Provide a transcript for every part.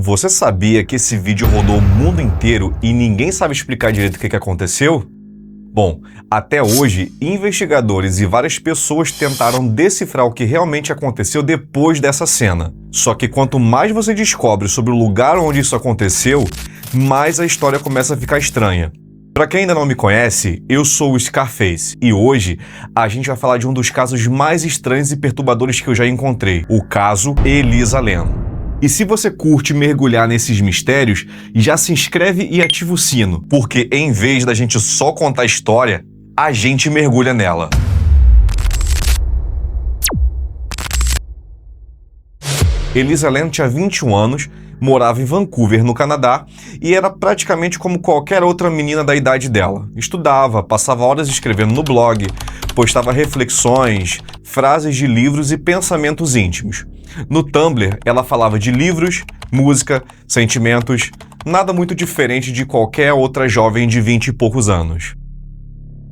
Você sabia que esse vídeo rodou o mundo inteiro e ninguém sabe explicar direito o que aconteceu? Bom, até hoje, investigadores e várias pessoas tentaram decifrar o que realmente aconteceu depois dessa cena. Só que quanto mais você descobre sobre o lugar onde isso aconteceu, mais a história começa a ficar estranha. Para quem ainda não me conhece, eu sou o Scarface e hoje a gente vai falar de um dos casos mais estranhos e perturbadores que eu já encontrei, o caso Elisa Lam. E se você curte mergulhar nesses mistérios, já se inscreve e ativa o sino, porque em vez da gente só contar a história, a gente mergulha nela. Elisa Lam tinha 21 anos, morava em Vancouver, no Canadá, e era praticamente como qualquer outra menina da idade dela. Estudava, passava horas escrevendo no blog, postava reflexões, frases de livros e pensamentos íntimos. No Tumblr, ela falava de livros, música, sentimentos, nada muito diferente de qualquer outra jovem de 20 e poucos anos.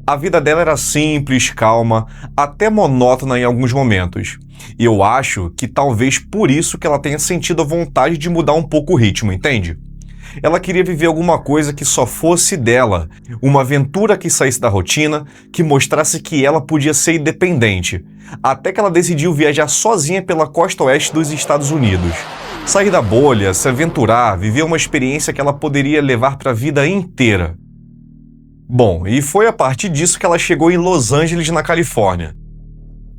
A vida dela era simples, calma, até monótona em alguns momentos. E eu acho que talvez por isso que ela tenha sentido a vontade de mudar um pouco o ritmo, entende? Ela queria viver alguma coisa que só fosse dela, uma aventura que saísse da rotina, que mostrasse que ela podia ser independente, até que ela decidiu viajar sozinha pela costa oeste dos Estados Unidos. Sair da bolha, se aventurar, viver uma experiência que ela poderia levar para a vida inteira. Bom, e foi a partir disso que ela chegou em Los Angeles, na Califórnia.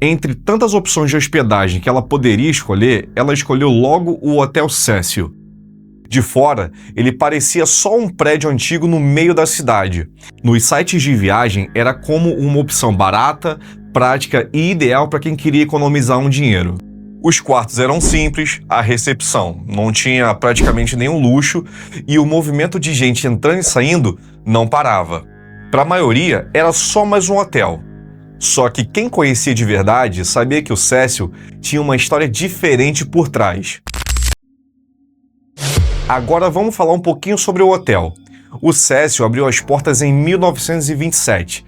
Entre tantas opções de hospedagem que ela poderia escolher, ela escolheu logo o Hotel Cecil. De fora, ele parecia só um prédio antigo no meio da cidade. Nos sites de viagem, era como uma opção barata, prática e ideal para quem queria economizar um dinheiro. Os quartos eram simples, a recepção não tinha praticamente nenhum luxo e o movimento de gente entrando e saindo não parava. Para a maioria, era só mais um hotel. Só que quem conhecia de verdade sabia que o Cecil tinha uma história diferente por trás. Agora vamos falar um pouquinho sobre o hotel. O Cecil abriu as portas em 1927.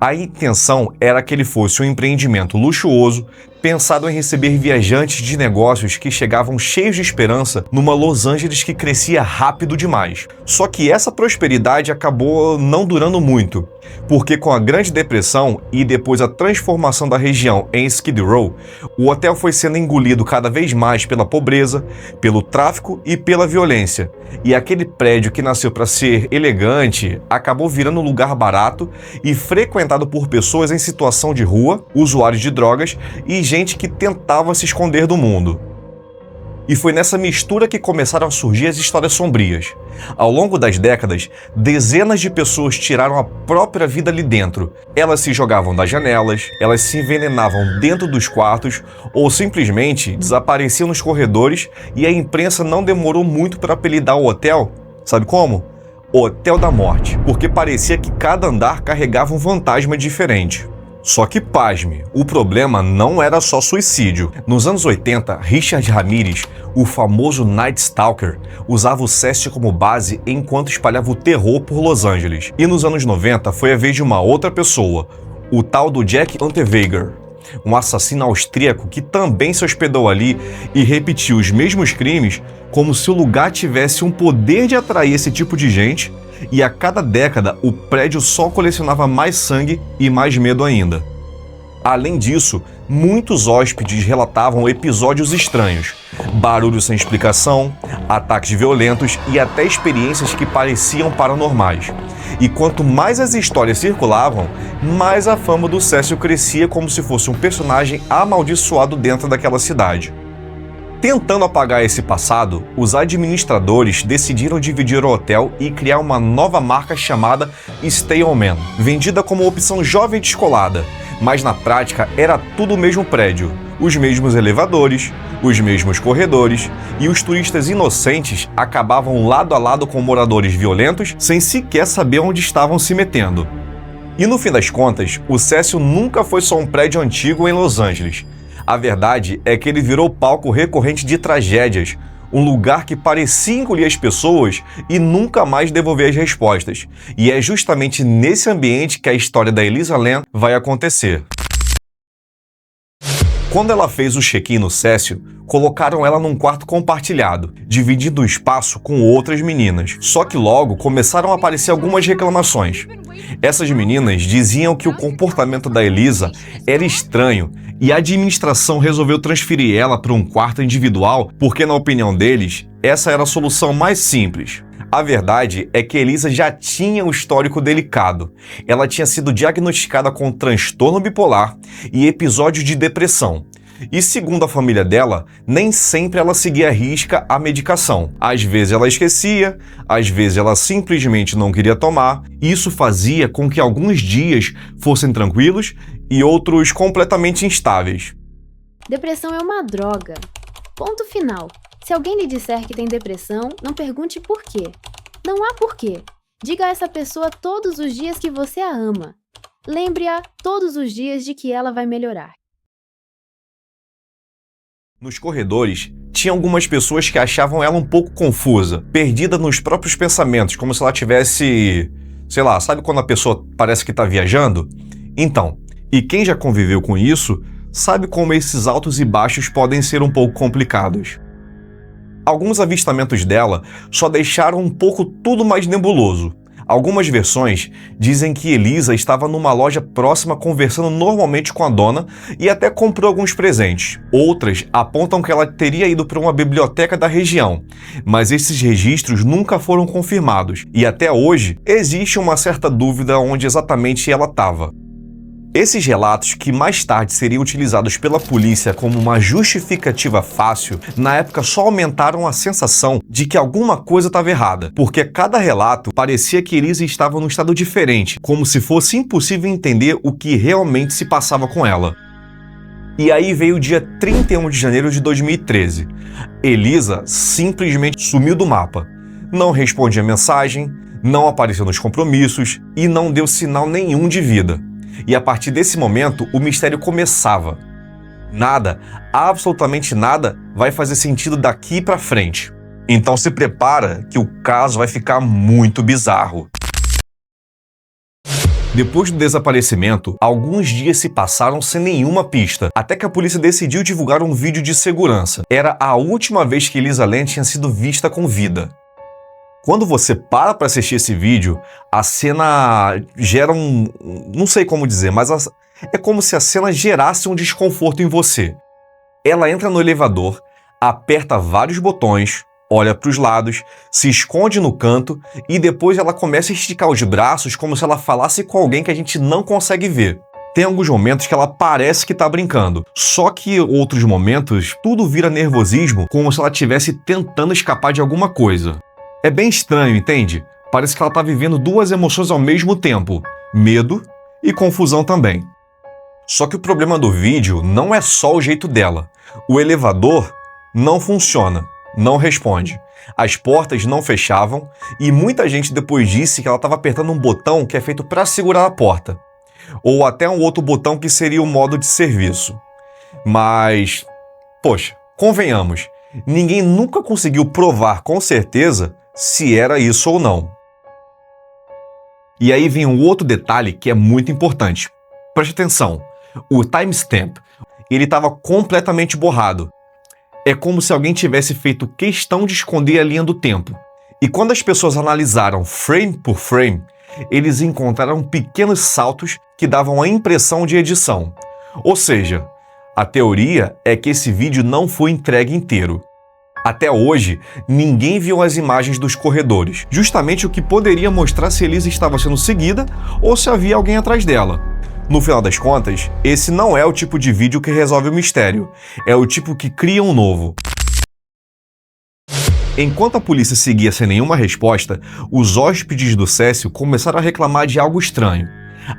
A intenção era que ele fosse um empreendimento luxuoso, pensado em receber viajantes de negócios que chegavam cheios de esperança numa Los Angeles que crescia rápido demais. Só que essa prosperidade acabou não durando muito, porque com a Grande Depressão e depois a transformação da região em Skid Row, o hotel foi sendo engolido cada vez mais pela pobreza, pelo tráfico e pela violência. E aquele prédio que nasceu para ser elegante acabou virando um lugar barato e frequentado por pessoas em situação de rua, usuários de drogas e gente que tentava se esconder do mundo. E foi nessa mistura que começaram a surgir as histórias sombrias. Ao longo das décadas, dezenas de pessoas tiraram a própria vida ali dentro. Elas se jogavam das janelas, elas se envenenavam dentro dos quartos ou simplesmente desapareciam nos corredores e a imprensa não demorou muito para apelidar o hotel, sabe como? Hotel da Morte, porque parecia que cada andar carregava um fantasma diferente. Só que, pasme, o problema não era só suicídio. Nos anos 80, Richard Ramirez, o famoso Night Stalker, usava o Cecil como base enquanto espalhava o terror por Los Angeles. E nos anos 90 foi a vez de uma outra pessoa, o tal do Jack Unterweger, um assassino austríaco que também se hospedou ali e repetiu os mesmos crimes como se o lugar tivesse um poder de atrair esse tipo de gente, e a cada década o prédio só colecionava mais sangue e mais medo ainda. Além disso, muitos hóspedes relatavam episódios estranhos, barulhos sem explicação, ataques violentos e até experiências que pareciam paranormais. E quanto mais as histórias circulavam, mais a fama do Cecil crescia como se fosse um personagem amaldiçoado dentro daquela cidade. Tentando apagar esse passado, os administradores decidiram dividir o hotel e criar uma nova marca chamada Stay On Man, vendida como opção jovem descolada, mas na prática era tudo o mesmo prédio, os mesmos elevadores, os mesmos corredores, e os turistas inocentes acabavam lado a lado com moradores violentos sem sequer saber onde estavam se metendo. E no fim das contas, o Cecil nunca foi só um prédio antigo em Los Angeles. A verdade é que ele virou palco recorrente de tragédias, um lugar que parecia engolir as pessoas e nunca mais devolver as respostas. E é justamente nesse ambiente que a história da Elisa Lam vai acontecer. Quando ela fez o check-in no Cécio, colocaram ela num quarto compartilhado, dividindo o espaço com outras meninas. Só que logo começaram a aparecer algumas reclamações. Essas meninas diziam que o comportamento da Elisa era estranho e a administração resolveu transferir ela para um quarto individual porque, na opinião deles, essa era a solução mais simples. A verdade é que Elisa já tinha um histórico delicado. Ela tinha sido diagnosticada com transtorno bipolar e episódios de depressão. E segundo a família dela, nem sempre ela seguia à risca a medicação. Às vezes ela esquecia, às vezes ela simplesmente não queria tomar. Isso fazia com que alguns dias fossem tranquilos e outros completamente instáveis. Depressão é uma droga. Ponto final. Se alguém lhe disser que tem depressão, não pergunte por quê. Não há porquê. Diga a essa pessoa todos os dias que você a ama. Lembre-a todos os dias de que ela vai melhorar. Nos corredores, tinha algumas pessoas que achavam ela um pouco confusa, perdida nos próprios pensamentos, como se ela tivesse, sei lá, sabe quando a pessoa parece que está viajando? Então, e quem já conviveu com isso, sabe como esses altos e baixos podem ser um pouco complicados. Alguns avistamentos dela só deixaram um pouco tudo mais nebuloso. Algumas versões dizem que Elisa estava numa loja próxima conversando normalmente com a dona e até comprou alguns presentes. Outras apontam que ela teria ido para uma biblioteca da região, mas esses registros nunca foram confirmados e até hoje existe uma certa dúvida onde exatamente ela estava. Esses relatos, que mais tarde seriam utilizados pela polícia como uma justificativa fácil, na época só aumentaram a sensação de que alguma coisa estava errada, porque cada relato parecia que Elisa estava num estado diferente, como se fosse impossível entender o que realmente se passava com ela. E aí veio o dia 31 de janeiro de 2013. Elisa simplesmente sumiu do mapa. Não respondia mensagem, não apareceu nos compromissos e não deu sinal nenhum de vida. E a partir desse momento, o mistério começava. Nada, absolutamente nada, vai fazer sentido daqui pra frente. Então se prepara que o caso vai ficar muito bizarro. Depois do desaparecimento, alguns dias se passaram sem nenhuma pista, até que a polícia decidiu divulgar um vídeo de segurança. Era a última vez que Elisa Lam tinha sido vista com vida. Quando você para assistir esse vídeo, a cena gera não sei como dizer, mas é como se a cena gerasse um desconforto em você. Ela entra no elevador, aperta vários botões, olha para os lados, se esconde no canto e depois ela começa a esticar os braços como se ela falasse com alguém que a gente não consegue ver. Tem alguns momentos que ela parece que está brincando, só que outros momentos tudo vira nervosismo, como se ela estivesse tentando escapar de alguma coisa. É bem estranho, entende? Parece que ela está vivendo duas emoções ao mesmo tempo, medo e confusão também. Só que o problema do vídeo não é só o jeito dela. O elevador não funciona, não responde. As portas não fechavam e muita gente depois disse que ela estava apertando um botão que é feito para segurar a porta. Ou até um outro botão que seria o modo de serviço. Mas, poxa, convenhamos, ninguém nunca conseguiu provar com certeza se era isso ou não. E aí vem um outro detalhe que é muito importante. Preste atenção, o timestamp, ele estava completamente borrado. É como se alguém tivesse feito questão de esconder a linha do tempo. E quando as pessoas analisaram frame por frame, eles encontraram pequenos saltos que davam a impressão de edição. Ou seja, a teoria é que esse vídeo não foi entregue inteiro. Até hoje, ninguém viu as imagens dos corredores, justamente o que poderia mostrar se Elisa estava sendo seguida ou se havia alguém atrás dela. No final das contas, esse não é o tipo de vídeo que resolve o mistério, é o tipo que cria um novo. Enquanto a polícia seguia sem nenhuma resposta, os hóspedes do Cécio começaram a reclamar de algo estranho.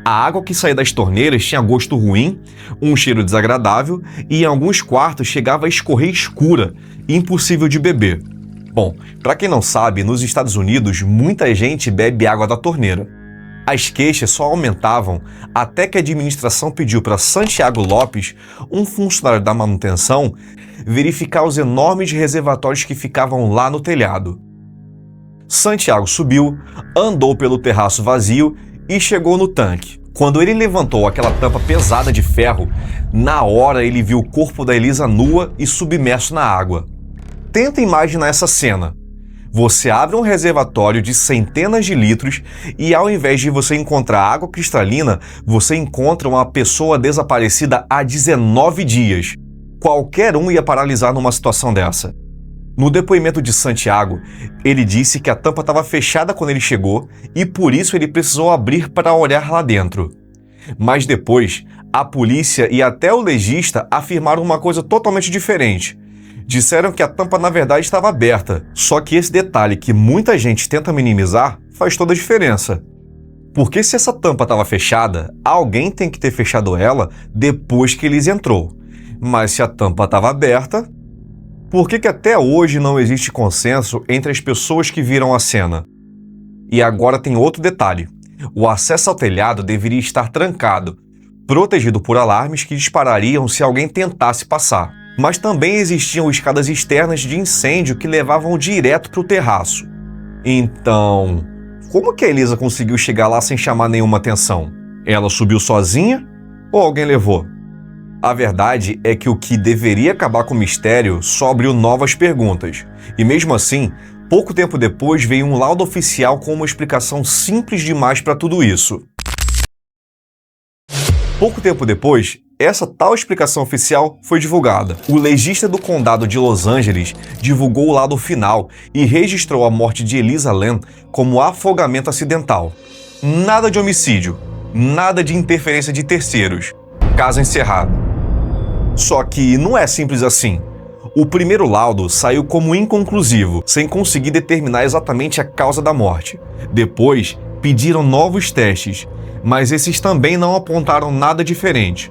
A água que saía das torneiras tinha gosto ruim, um cheiro desagradável e em alguns quartos chegava a escorrer escura e impossível de beber. Bom, para quem não sabe, nos Estados Unidos muita gente bebe água da torneira. As queixas só aumentavam até que a administração pediu para Santiago Lopes, um funcionário da manutenção, verificar os enormes reservatórios que ficavam lá no telhado. Santiago subiu, andou pelo terraço vazio e chegou no tanque. Quando ele levantou aquela tampa pesada de ferro, na hora ele viu o corpo da Elisa nua e submerso na água. Tenta imaginar essa cena. Você abre um reservatório de centenas de litros e ao invés de você encontrar água cristalina, você encontra uma pessoa desaparecida há 19 dias. Qualquer um ia paralisar numa situação dessa. No depoimento de Santiago, ele disse que a tampa estava fechada quando ele chegou e por isso ele precisou abrir para olhar lá dentro. Mas depois, a polícia e até o legista afirmaram uma coisa totalmente diferente. Disseram que a tampa na verdade estava aberta, só que esse detalhe que muita gente tenta minimizar faz toda a diferença. Porque se essa tampa estava fechada, alguém tem que ter fechado ela depois que Elisa entrou. Mas se a tampa estava aberta, por que até hoje não existe consenso entre as pessoas que viram a cena? E agora tem outro detalhe. O acesso ao telhado deveria estar trancado, protegido por alarmes que disparariam se alguém tentasse passar. Mas também existiam escadas externas de incêndio que levavam direto para o terraço. Então, como que a Elisa conseguiu chegar lá sem chamar nenhuma atenção? Ela subiu sozinha ou alguém levou? A verdade é que o que deveria acabar com o mistério só abriu novas perguntas. E mesmo assim, pouco tempo depois veio um laudo oficial com uma explicação simples demais para tudo isso. Pouco tempo depois, essa tal explicação oficial foi divulgada. O legista do condado de Los Angeles divulgou o laudo final e registrou a morte de Elisa Lam como afogamento acidental. Nada de homicídio, nada de interferência de terceiros. Caso encerrado. Só que não é simples assim. O primeiro laudo saiu como inconclusivo, sem conseguir determinar exatamente a causa da morte. Depois, pediram novos testes, mas esses também não apontaram nada diferente.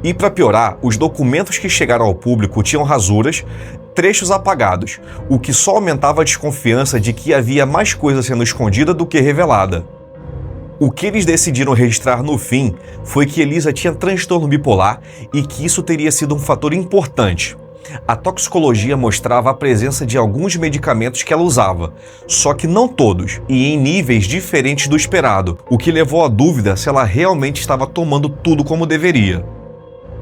E para piorar, os documentos que chegaram ao público tinham rasuras, trechos apagados, o que só aumentava a desconfiança de que havia mais coisa sendo escondida do que revelada. O que eles decidiram registrar no fim foi que Elisa tinha transtorno bipolar e que isso teria sido um fator importante. A toxicologia mostrava a presença de alguns medicamentos que ela usava, só que não todos, e em níveis diferentes do esperado, o que levou à dúvida se ela realmente estava tomando tudo como deveria.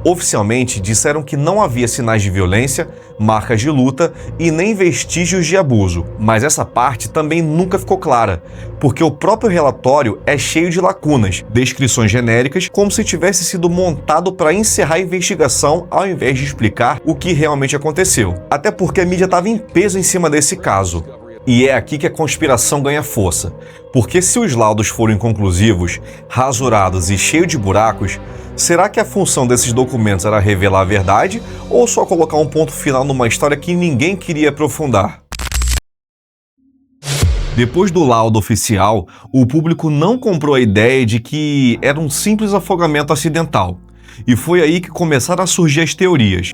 Oficialmente, disseram que não havia sinais de violência, marcas de luta e nem vestígios de abuso, mas essa parte também nunca ficou clara, porque o próprio relatório é cheio de lacunas, descrições genéricas, como se tivesse sido montado para encerrar a investigação ao invés de explicar o que realmente aconteceu. Até porque a mídia estava em peso em cima desse caso. E é aqui que a conspiração ganha força, porque se os laudos foram inconclusivos, rasurados e cheios de buracos, será que a função desses documentos era revelar a verdade ou só colocar um ponto final numa história que ninguém queria aprofundar? Depois do laudo oficial, o público não comprou a ideia de que era um simples afogamento acidental, e foi aí que começaram a surgir as teorias.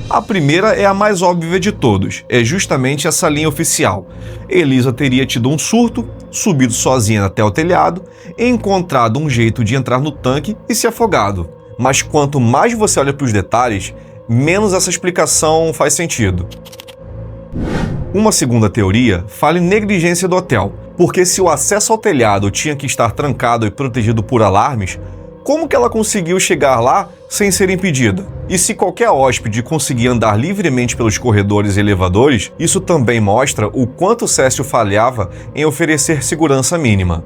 A primeira é a mais óbvia de todos, é justamente essa linha oficial. Elisa teria tido um surto, subido sozinha até o telhado, encontrado um jeito de entrar no tanque e se afogado. Mas quanto mais você olha para os detalhes, menos essa explicação faz sentido. Uma segunda teoria fala em negligência do hotel, porque se o acesso ao telhado tinha que estar trancado e protegido por alarmes, como que ela conseguiu chegar lá sem ser impedida? E se qualquer hóspede conseguir andar livremente pelos corredores e elevadores, isso também mostra o quanto Cécio falhava em oferecer segurança mínima.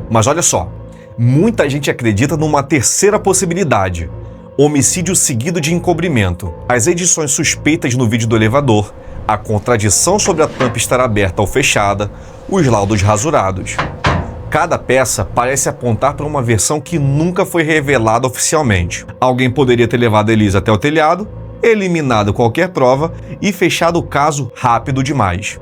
Mas olha só, muita gente acredita numa terceira possibilidade: homicídio seguido de encobrimento. As edições suspeitas no vídeo do elevador, a contradição sobre a tampa estar aberta ou fechada, os laudos rasurados. Cada peça parece apontar para uma versão que nunca foi revelada oficialmente. Alguém poderia ter levado Elisa até o telhado, eliminado qualquer prova e fechado o caso rápido demais.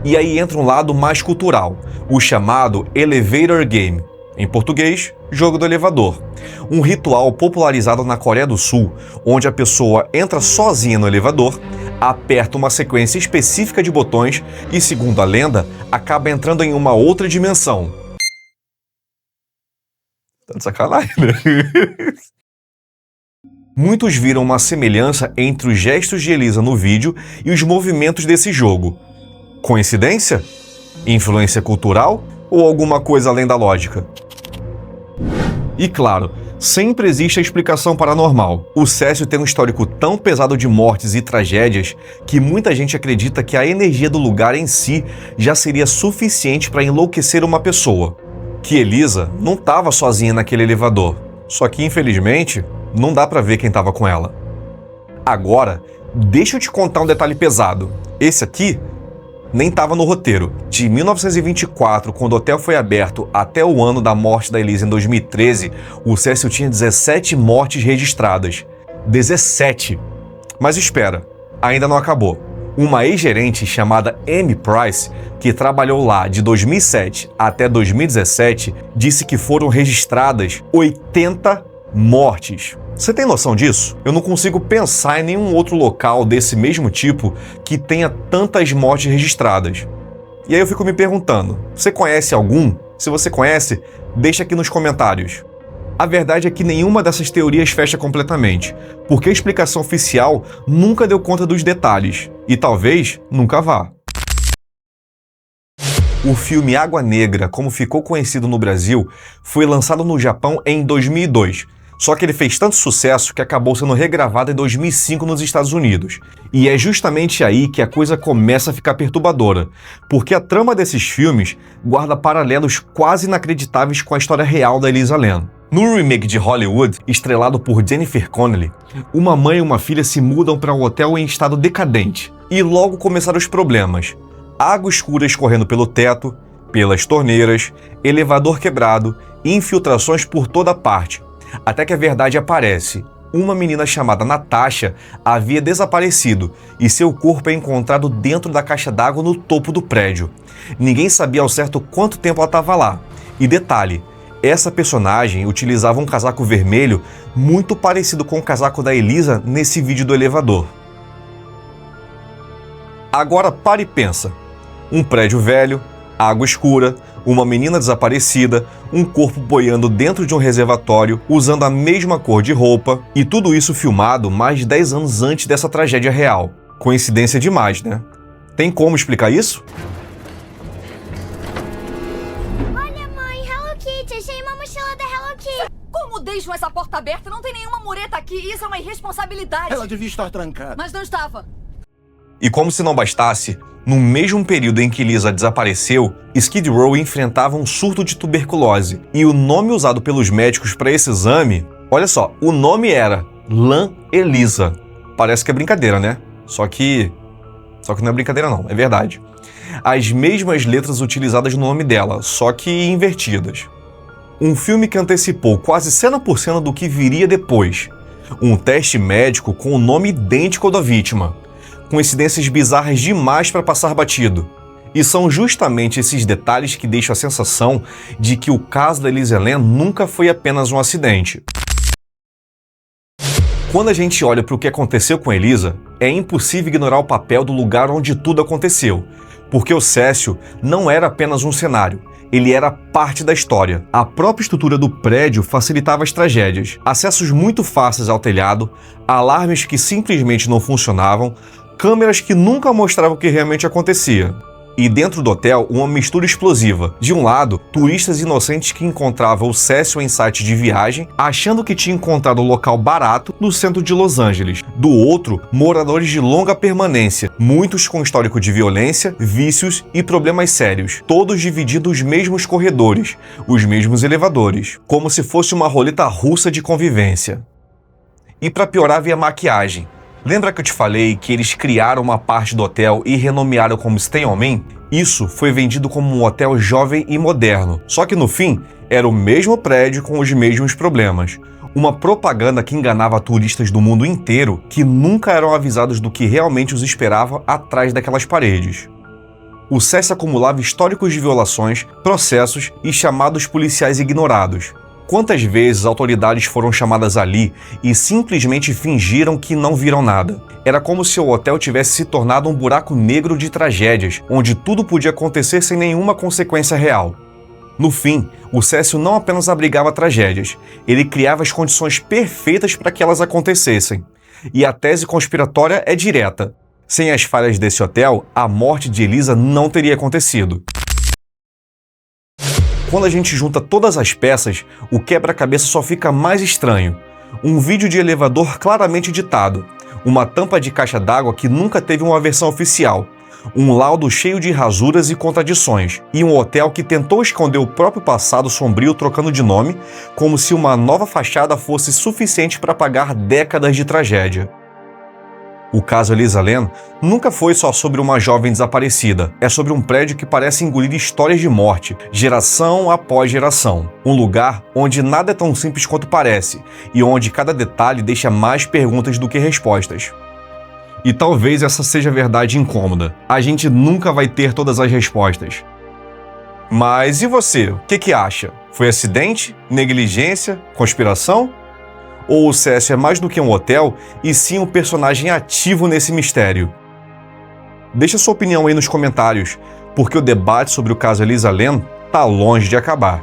E aí entra um lado mais cultural, o chamado Elevator Game. Em português, jogo do elevador. Um ritual popularizado na Coreia do Sul, onde a pessoa entra sozinha no elevador, aperta uma sequência específica de botões e, segundo a lenda, acaba entrando em uma outra dimensão. Tá de sacanagem, né? Muitos viram uma semelhança entre os gestos de Elisa no vídeo e os movimentos desse jogo. Coincidência? Influência cultural? Ou alguma coisa além da lógica? E claro, sempre existe a explicação paranormal. O Cécio tem um histórico tão pesado de mortes e tragédias que muita gente acredita que a energia do lugar em si já seria suficiente para enlouquecer uma pessoa. Que Elisa não estava sozinha naquele elevador. Só que, infelizmente, não dá para ver quem estava com ela. Agora, deixa eu te contar um detalhe pesado. Esse aqui nem estava no roteiro. De 1924, quando o hotel foi aberto, até o ano da morte da Elisa em 2013, o Cécio tinha 17 mortes registradas. 17! Mas espera, ainda não acabou. Uma ex-gerente chamada Amy Price, que trabalhou lá de 2007 até 2017, disse que foram registradas 80 mortes. Você tem noção disso? Eu não consigo pensar em nenhum outro local desse mesmo tipo que tenha tantas mortes registradas. E aí eu fico me perguntando, você conhece algum? Se você conhece, deixa aqui nos comentários. A verdade é que nenhuma dessas teorias fecha completamente, porque a explicação oficial nunca deu conta dos detalhes, e talvez nunca vá. O filme Água Negra, como ficou conhecido no Brasil, foi lançado no Japão em 2002, só que ele fez tanto sucesso que acabou sendo regravado em 2005 nos Estados Unidos. E é justamente aí que a coisa começa a ficar perturbadora, porque a trama desses filmes guarda paralelos quase inacreditáveis com a história real da Elisa Lam. No remake de Hollywood, estrelado por Jennifer Connelly, uma mãe e uma filha se mudam para um hotel em estado decadente. E logo começaram os problemas. Água escura escorrendo pelo teto, pelas torneiras, elevador quebrado e infiltrações por toda parte. Até que a verdade aparece. Uma menina chamada Natasha havia desaparecido e seu corpo é encontrado dentro da caixa d'água no topo do prédio. Ninguém sabia ao certo quanto tempo ela estava lá. E detalhe, essa personagem utilizava um casaco vermelho muito parecido com o casaco da Elisa nesse vídeo do elevador. Agora para e pensa. Um prédio velho, água escura, uma menina desaparecida, um corpo boiando dentro de um reservatório, usando a mesma cor de roupa, e tudo isso filmado mais de 10 anos antes dessa tragédia real. Coincidência demais, né? Tem como explicar isso? Olha, mãe, Hello Kitty, achei uma mochila da Hello Kitty. Como deixam essa porta aberta? Não tem nenhuma mureta aqui, isso é uma irresponsabilidade. Ela devia estar trancada. Mas não estava. E como se não bastasse, no mesmo período em que Elisa desapareceu, Skid Row enfrentava um surto de tuberculose. E o nome usado pelos médicos para esse exame, olha só, o nome era Lam Elisa. Parece que é brincadeira, né? Só que não é brincadeira não, é verdade. As mesmas letras utilizadas no nome dela, só que invertidas. Um filme que antecipou quase cena por cena do que viria depois. Um teste médico com o nome idêntico ao da vítima. Coincidências bizarras demais para passar batido. E são justamente esses detalhes que deixam a sensação de que o caso da Elisa Lam nunca foi apenas um acidente. Quando a gente olha para o que aconteceu com Elisa, é impossível ignorar o papel do lugar onde tudo aconteceu, porque o Cécio não era apenas um cenário, ele era parte da história. A própria estrutura do prédio facilitava as tragédias, acessos muito fáceis ao telhado, alarmes que simplesmente não funcionavam, câmeras que nunca mostravam o que realmente acontecia. E dentro do hotel, uma mistura explosiva. De um lado, turistas inocentes que encontravam o Cécio em sites de viagem, achando que tinha encontrado um local barato no centro de Los Angeles. Do outro, moradores de longa permanência, muitos com histórico de violência, vícios e problemas sérios, todos dividindo os mesmos corredores, os mesmos elevadores, como se fosse uma roleta russa de convivência. E para piorar, havia maquiagem. Lembra que eu te falei que eles criaram uma parte do hotel e renomearam como Stay On Me? Isso foi vendido como um hotel jovem e moderno, só que no fim era o mesmo prédio com os mesmos problemas. Uma propaganda que enganava turistas do mundo inteiro que nunca eram avisados do que realmente os esperava atrás daquelas paredes. O Cécio acumulava históricos de violações, processos e chamados policiais ignorados. Quantas vezes autoridades foram chamadas ali e simplesmente fingiram que não viram nada? Era como se o hotel tivesse se tornado um buraco negro de tragédias, onde tudo podia acontecer sem nenhuma consequência real. No fim, o Cécio não apenas abrigava tragédias, ele criava as condições perfeitas para que elas acontecessem. E a tese conspiratória é direta. Sem as falhas desse hotel, a morte de Elisa não teria acontecido. Quando a gente junta todas as peças, o quebra-cabeça só fica mais estranho. Um vídeo de elevador claramente editado, uma tampa de caixa d'água que nunca teve uma versão oficial, um laudo cheio de rasuras e contradições, e um hotel que tentou esconder o próprio passado sombrio trocando de nome, como se uma nova fachada fosse suficiente para apagar décadas de tragédia. O caso Elisa Lam nunca foi só sobre uma jovem desaparecida, é sobre um prédio que parece engolir histórias de morte, geração após geração. Um lugar onde nada é tão simples quanto parece, e onde cada detalhe deixa mais perguntas do que respostas. E talvez essa seja a verdade incômoda. A gente nunca vai ter todas as respostas. Mas e você? O que acha? Foi acidente? Negligência? Conspiração? Ou o Cécio é mais do que um hotel, e sim um personagem ativo nesse mistério? Deixa sua opinião aí nos comentários, porque o debate sobre o caso Elisa Lam tá longe de acabar.